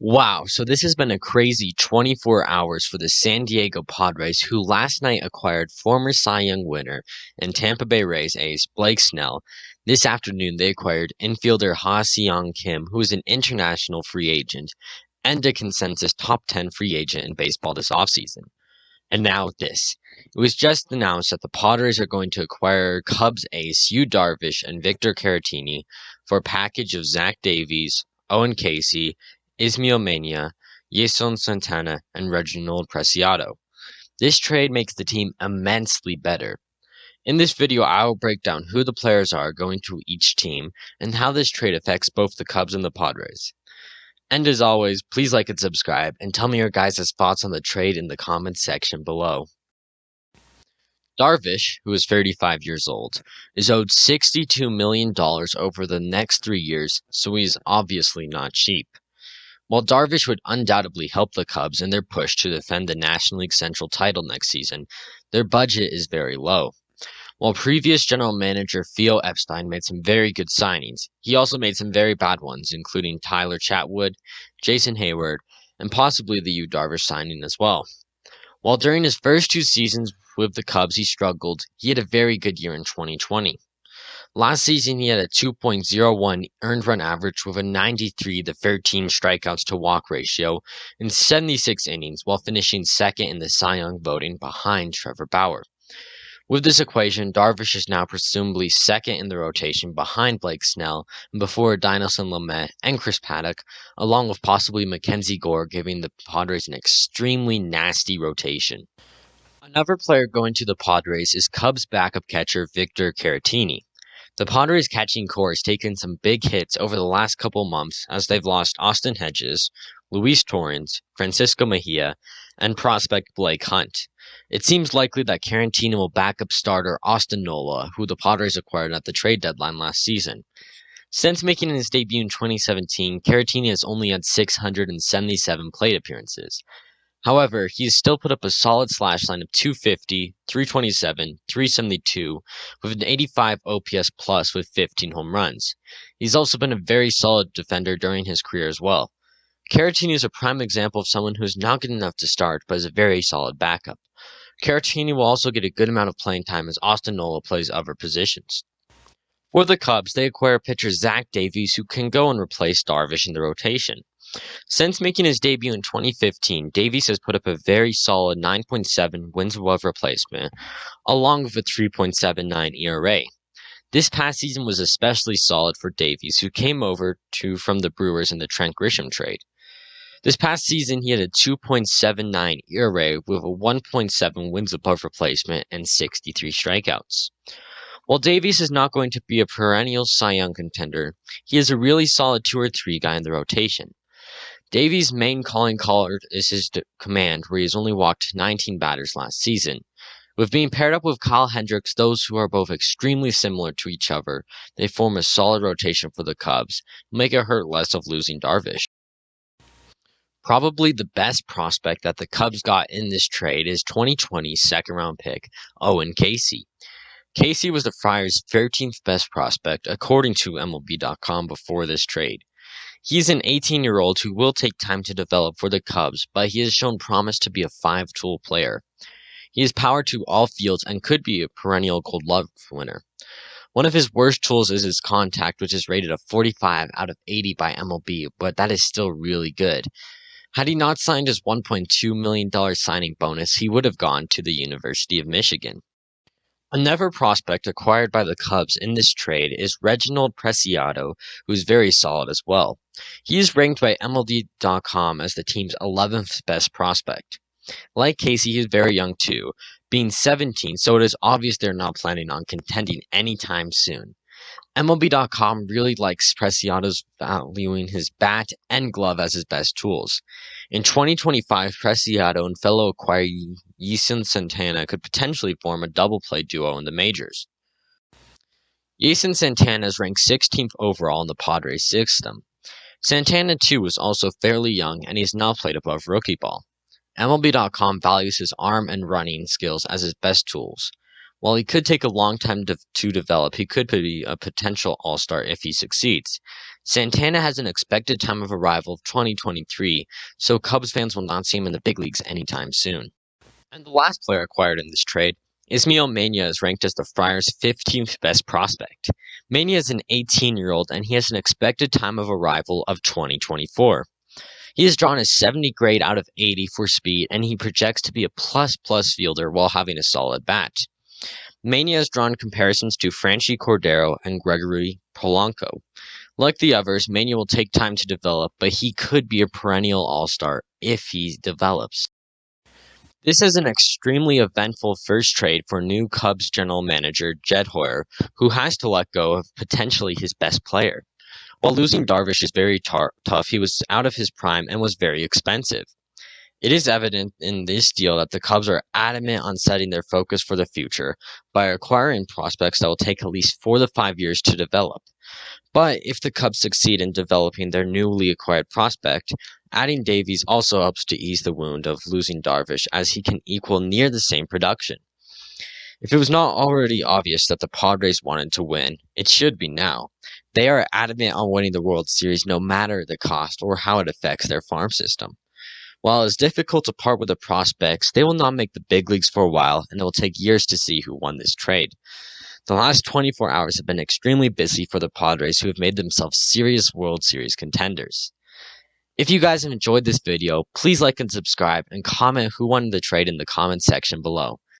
Wow, so this has been a crazy 24 hours for the San Diego Padres, who last night acquired former Cy Young winner and Tampa Bay Rays ace Blake Snell. This afternoon, they acquired infielder Ha-Seong Kim, who is an international free agent and a consensus top 10 free agent in baseball this offseason. And now this. It was just announced that the Padres are going to acquire Cubs ace Yu Darvish and Victor Caratini for a package of Zach Davies, Owen Casey, Ismael Mania, Yeson Santana, and Reginald Preciado. This trade makes the team immensely better. In this video, I will break down who the players are going to each team and how this trade affects both the Cubs and the Padres. And as always, please like and subscribe, and tell me your guys' thoughts on the trade in the comments section below. Darvish, who is 35 years old, is owed $62 million over the next 3 years, so he's obviously not cheap. While Darvish would undoubtedly help the Cubs in their push to defend the National League Central title next season, their budget is very low. While previous general manager Theo Epstein made some very good signings, he also made some very bad ones, including Tyler Chatwood, Jason Hayward, and possibly the Yu Darvish signing as well. While during his first 2 seasons with the Cubs he struggled, he had a very good year in 2020. Last season, he had a 2.01 earned run average with a 93 to 13 strikeouts to walk ratio in 76 innings, while finishing second in the Cy Young voting behind Trevor Bauer. With this equation, Darvish is now presumably second in the rotation behind Blake Snell and before Dinelson Lamet and Chris Paddock, along with possibly Mackenzie Gore, giving the Padres an extremely nasty rotation. Another player going to the Padres is Cubs backup catcher Victor Caratini. The Padres catching core has taken some big hits over the last couple months as they've lost Austin Hedges, Luis Torrens, Francisco Mejia, and prospect Blake Hunt. It seems likely that Caratini will back up starter Austin Nola, who the Padres acquired at the trade deadline last season. Since making his debut in 2017, Caratini has only had 677 plate appearances. However, he has still put up a solid slash line of 250, 327, 372, with an 85 OPS plus with 15 home runs. He's also been a very solid defender during his career as well. Caratini is a prime example of someone who is not good enough to start, but is a very solid backup. Caratini will also get a good amount of playing time as Austin Nola plays other positions. For the Cubs, they acquire pitcher Zach Davies, who can go and replace Darvish in the rotation. Since making his debut in 2015, Davies has put up a very solid 9.7 wins above replacement, along with a 3.79 ERA. This past season was especially solid for Davies, who came over from the Brewers in the Trent Grisham trade. This past season, he had a 2.79 ERA with a 1.7 wins above replacement and 63 strikeouts. While Davies is not going to be a perennial Cy Young contender, he is a really solid 2 or 3 guy in the rotation. Davies' main calling card is his command, where he has only walked 19 batters last season. With being paired up with Kyle Hendricks, those who are both extremely similar to each other, they form a solid rotation for the Cubs, and make it hurt less of losing Darvish. Probably the best prospect that the Cubs got in this trade is 2020 second-round pick Owen Casey. Casey was the Friars' 13th best prospect, according to MLB.com before this trade. He's an 18-year-old who will take time to develop for the Cubs, but he has shown promise to be a 5-tool player. He has power to all fields and could be a perennial Gold Glove winner. One of his worst tools is his contact, which is rated a 45 out of 80 by MLB, but that is still really good. Had he not signed his $1.2 million signing bonus, he would have gone to the University of Michigan. Another prospect acquired by the Cubs in this trade is Reginald Preciado, who is very solid as well. He is ranked by MLB.com as the team's 11th best prospect. Like Casey, he is very young too, being 17, so it is obvious they're not planning on contending anytime soon. MLB.com really likes Preciado's valuing his bat and glove as his best tools. In 2025, Preciado and fellow acquiree Yeson Santana could potentially form a double-play duo in the majors. Yeson Santana is ranked 16th overall in the Padres system. Santana, too, is also fairly young, and he has now played above rookie ball. MLB.com values his arm and running skills as his best tools. While he could take a long time to develop, he could be a potential all-star if he succeeds. Santana has an expected time of arrival of 2023, so Cubs fans will not see him in the big leagues anytime soon. And the last player acquired in this trade, Ismael Mania, is ranked as the Friars' 15th best prospect. Mania is an 18-year-old and he has an expected time of arrival of 2024. He has drawn a 70 grade out of 80 for speed and he projects to be a plus-plus fielder while having a solid bat. Mania has drawn comparisons to Franchy Cordero and Gregory Polanco. Like the others, Mania will take time to develop, but he could be a perennial all-star if he develops. This is an extremely eventful first trade for new Cubs general manager Jed Hoyer, who has to let go of potentially his best player. While losing Darvish is very tough, he was out of his prime and was very expensive. It is evident in this deal that the Cubs are adamant on setting their focus for the future by acquiring prospects that will take at least 4 to 5 years to develop. But if the Cubs succeed in developing their newly acquired prospect, adding Davies also helps to ease the wound of losing Darvish as he can equal near the same production. If it was not already obvious that the Padres wanted to win, it should be now. They are adamant on winning the World Series no matter the cost or how it affects their farm system. While it's difficult to part with the prospects, they will not make the big leagues for a while, and it will take years to see who won this trade. The last 24 hours have been extremely busy for the Padres, who have made themselves serious World Series contenders. If you guys have enjoyed this video, please like and subscribe and comment who won the trade in the comments section below.